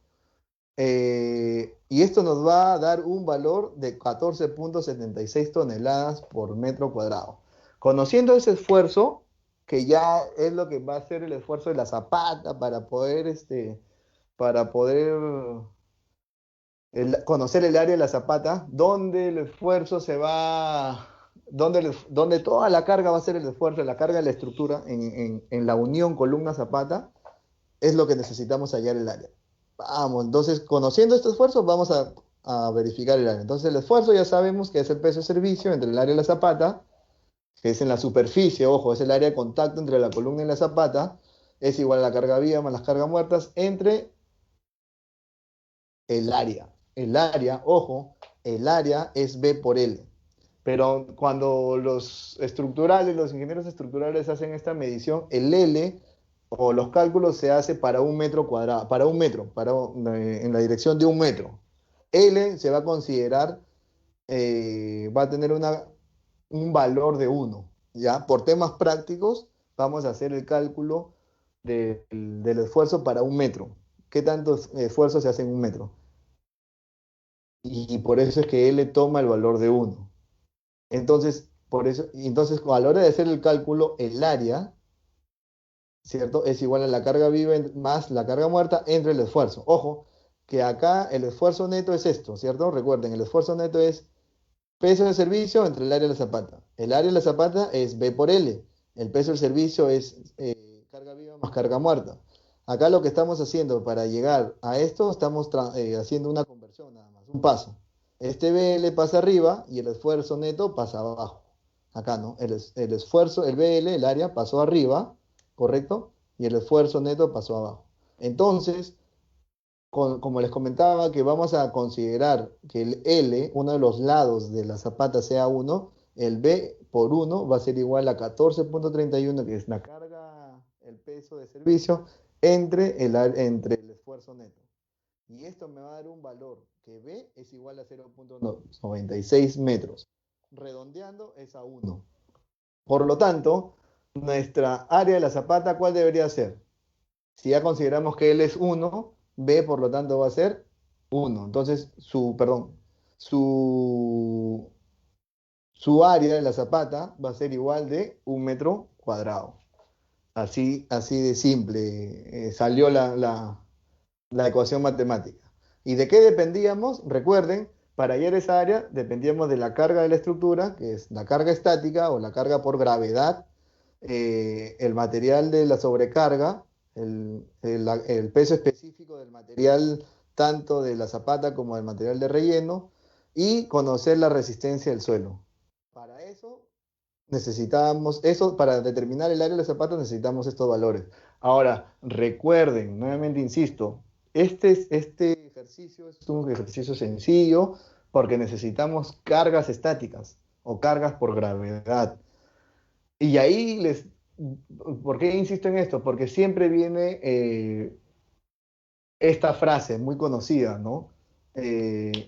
Y esto nos va a dar un valor de 14.76 toneladas por metro cuadrado. Conociendo ese esfuerzo, que ya es lo que va a ser el esfuerzo de la zapata para poder, conocer el área de la zapata, donde el esfuerzo se va, donde toda la carga va a ser el esfuerzo, la carga de la estructura en la unión columna-zapata, es lo que necesitamos hallar el área. Vamos, entonces, conociendo este esfuerzo, vamos a verificar el área. Entonces, el esfuerzo ya sabemos que es el peso de servicio entre el área y la zapata, que es en la superficie, ojo, es el área de contacto entre la columna y la zapata, es igual a la carga viva más las cargas muertas entre el área. El área, ojo, el área es B por L. Pero cuando los ingenieros estructurales hacen esta medición, el L o los cálculos se hace para un metro cuadrado, en la dirección de un metro. L se va a considerar, va a tener un valor de 1, ¿ya? Por temas prácticos, vamos a hacer el cálculo del esfuerzo para un metro. ¿Qué tanto esfuerzo se hace en un metro? Y por eso es que L toma el valor de 1. Entonces, a la hora de hacer el cálculo, el área, ¿cierto? Es igual a la carga viva más la carga muerta entre el esfuerzo. Ojo, que acá el esfuerzo neto es esto, ¿cierto? Recuerden, el esfuerzo neto es peso de servicio entre el área de la zapata. El área de la zapata es B por L. El peso del servicio es carga viva más carga muerta. Acá lo que estamos haciendo para llegar a esto, estamos haciendo una conversión nada más, un paso. Este BL pasa arriba y el esfuerzo neto pasa abajo. Acá, ¿no? El esfuerzo, el BL, el área, pasó arriba, ¿correcto? Y el esfuerzo neto pasó abajo. Entonces, como les comentaba, que vamos a considerar que el L, uno de los lados de la zapata sea 1, el B por 1 va a ser igual a 14.31, que es la carga, el peso de servicio, entre el esfuerzo neto. Y esto me va a dar un valor que B es igual a 0.96 metros. Redondeando es a 1. Por lo tanto, nuestra área de la zapata, ¿cuál debería ser? Si ya consideramos que L es 1, B por lo tanto va a ser 1. Entonces, su área de la zapata va a ser igual de 1 metro cuadrado. Así de simple salió la ecuación matemática. ¿Y de qué dependíamos? Recuerden, para hallar esa área dependíamos de la carga de la estructura, que es la carga estática o la carga por gravedad, el material de la sobrecarga, el peso específico del material, tanto de la zapata como del material de relleno, y conocer la resistencia del suelo. Para eso para determinar el área de la zapata necesitamos estos valores. Ahora, recuerden, nuevamente insisto, este ejercicio es un ejercicio sencillo porque necesitamos cargas estáticas o cargas por gravedad. Y ahí ¿por qué insisto en esto? Porque siempre viene esta frase muy conocida, ¿no?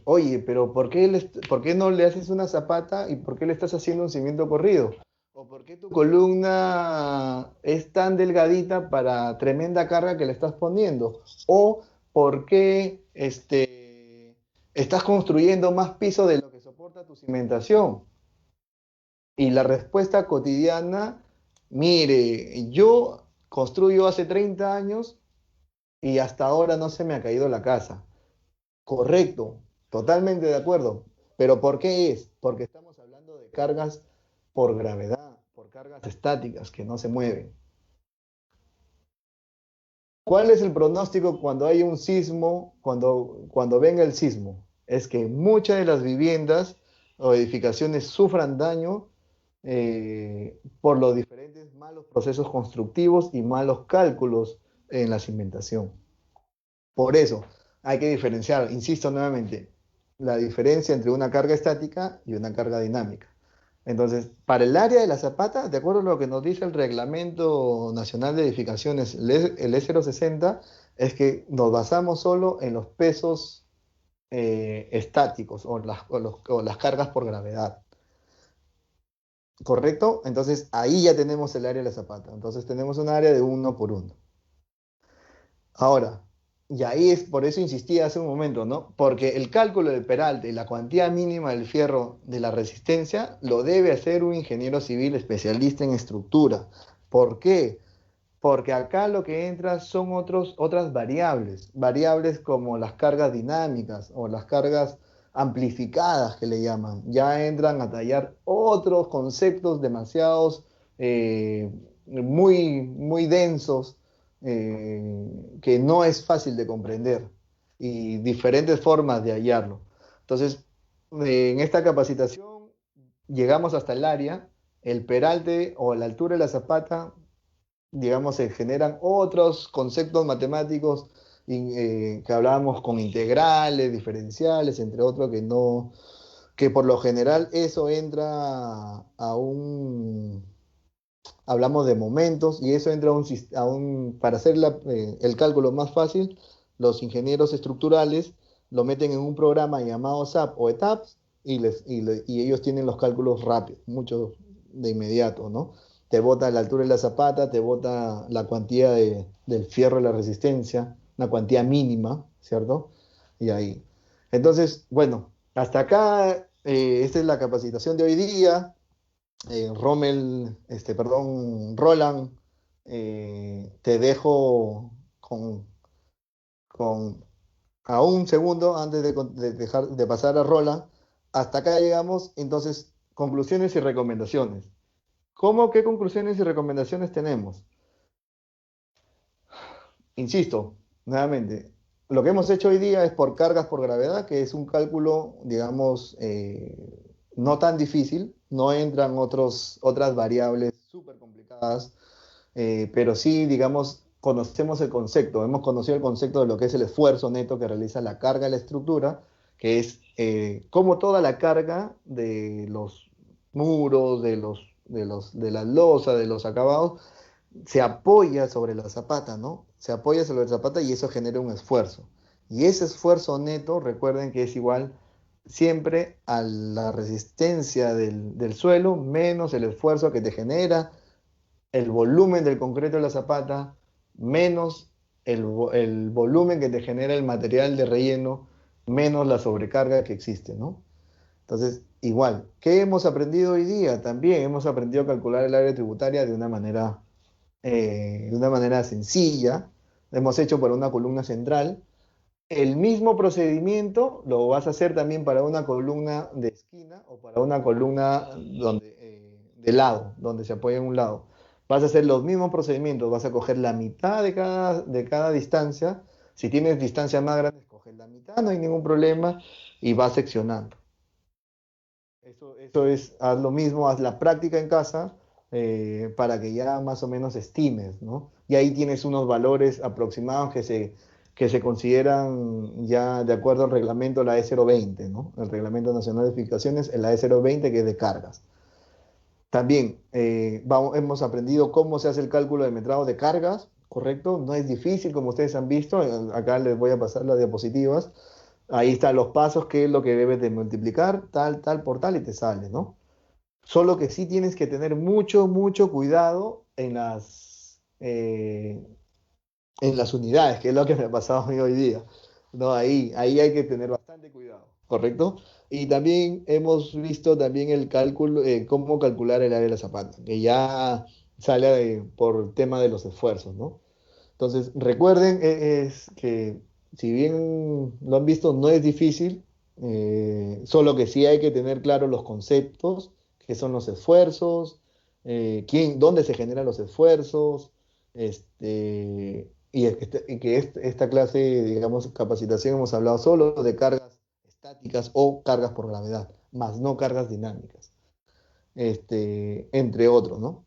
Oye, pero ¿por qué no le haces una zapata y por qué le estás haciendo un cimiento corrido? ¿O por qué tu columna es tan delgadita para tremenda carga que le estás poniendo? ¿O por qué estás construyendo más piso de lo que soporta tu cimentación? Y la respuesta cotidiana, mire, yo construyo hace 30 años y hasta ahora no se me ha caído la casa. Correcto, totalmente de acuerdo. Pero ¿por qué es? Porque estamos hablando de cargas por gravedad, por cargas estáticas que no se mueven. ¿Cuál es el pronóstico cuando hay un sismo, cuando venga el sismo? Es que muchas de las viviendas o edificaciones sufran daño por los diferentes malos procesos constructivos y malos cálculos en la cimentación. Por eso hay que diferenciar, insisto nuevamente, la diferencia entre una carga estática y una carga dinámica. Entonces, para el área de la zapata, de acuerdo a lo que nos dice el Reglamento Nacional de Edificaciones, el E060, es que nos basamos solo en los pesos estáticos o las cargas por gravedad. ¿Correcto? Entonces, ahí ya tenemos el área de la zapata. Entonces, tenemos un área de 1 por 1. Ahora, y ahí es por eso insistía hace un momento, ¿no? Porque el cálculo del peralte y la cuantía mínima del fierro de la resistencia lo debe hacer un ingeniero civil especialista en estructura. ¿Por qué? Porque acá lo que entra son otras variables, variables como las cargas dinámicas o las cargas amplificadas que le llaman. Ya entran a tallar otros conceptos demasiados, muy densos, que no es fácil de comprender y diferentes formas de hallarlo. Entonces, en esta capacitación llegamos hasta el área, el peralte o la altura de la zapata, digamos, se generan otros conceptos matemáticos que hablábamos con integrales, diferenciales, entre otros, que por lo general eso entra hablamos de momentos y eso entra para hacer el cálculo más fácil, los ingenieros estructurales lo meten en un programa llamado SAP o ETAPS y ellos tienen los cálculos rápidos, mucho de inmediato, ¿no? Te bota la altura de la zapata, te bota la cuantía del fierro de la resistencia, una cuantía mínima, ¿cierto? Y ahí. Entonces, bueno, hasta acá, esta es la capacitación de hoy día. Roland, te dejo con a un segundo antes de pasar a Roland. Hasta acá llegamos, entonces, conclusiones y recomendaciones. ¿Qué conclusiones y recomendaciones tenemos? Insisto, nuevamente, lo que hemos hecho hoy día es por cargas por gravedad, que es un cálculo, digamos, no tan difícil, no entran otras variables súper complicadas, pero sí, digamos, conocemos el concepto, hemos conocido el concepto de lo que es el esfuerzo neto que realiza la carga de la estructura, que es cómo toda la carga de los muros, de las losas, de los acabados, se apoya sobre la zapata, ¿no? Se apoya sobre la zapata y eso genera un esfuerzo. Y ese esfuerzo neto, recuerden que es igual siempre a la resistencia del suelo menos el esfuerzo que te genera el volumen del concreto de la zapata menos el volumen que te genera el material de relleno menos la sobrecarga que existe, ¿no? Entonces, igual, ¿qué hemos aprendido hoy día? También hemos aprendido a calcular el área tributaria de una manera sencilla. Lo hemos hecho para una columna central. El mismo procedimiento lo vas a hacer también para una columna de esquina o para una columna de lado, donde se apoya en un lado. Vas a hacer los mismos procedimientos, vas a coger la mitad de cada distancia. Si tienes distancia más grande, coges la mitad, no hay ningún problema, y vas seccionando. Eso es, haz lo mismo, haz la práctica en casa para que ya más o menos estimes, ¿no? Y ahí tienes unos valores aproximados que se consideran ya de acuerdo al reglamento, la E020, ¿no? El Reglamento Nacional de Edificaciones, la E020 que es de cargas. También hemos aprendido cómo se hace el cálculo de metrado de cargas, ¿correcto? No es difícil, como ustedes han visto. Acá les voy a pasar las diapositivas. Ahí están los pasos, qué es lo que debes de multiplicar, tal, tal por tal, y te sale, ¿no? Solo que sí tienes que tener mucho, mucho cuidado en las unidades, que es lo que me ha pasado a mí hoy día. No, ahí hay que tener bastante cuidado, ¿correcto? Y también hemos visto también el cálculo, cómo calcular el área de la zapata, que ya sale por tema de los esfuerzos, ¿no? Entonces, recuerden es que si bien lo han visto, no es difícil, solo que sí hay que tener claro los conceptos, qué son los esfuerzos, dónde se generan los esfuerzos, y que esta clase, digamos, capacitación hemos hablado solo de cargas estáticas o cargas por gravedad, más no cargas dinámicas, entre otros, ¿no?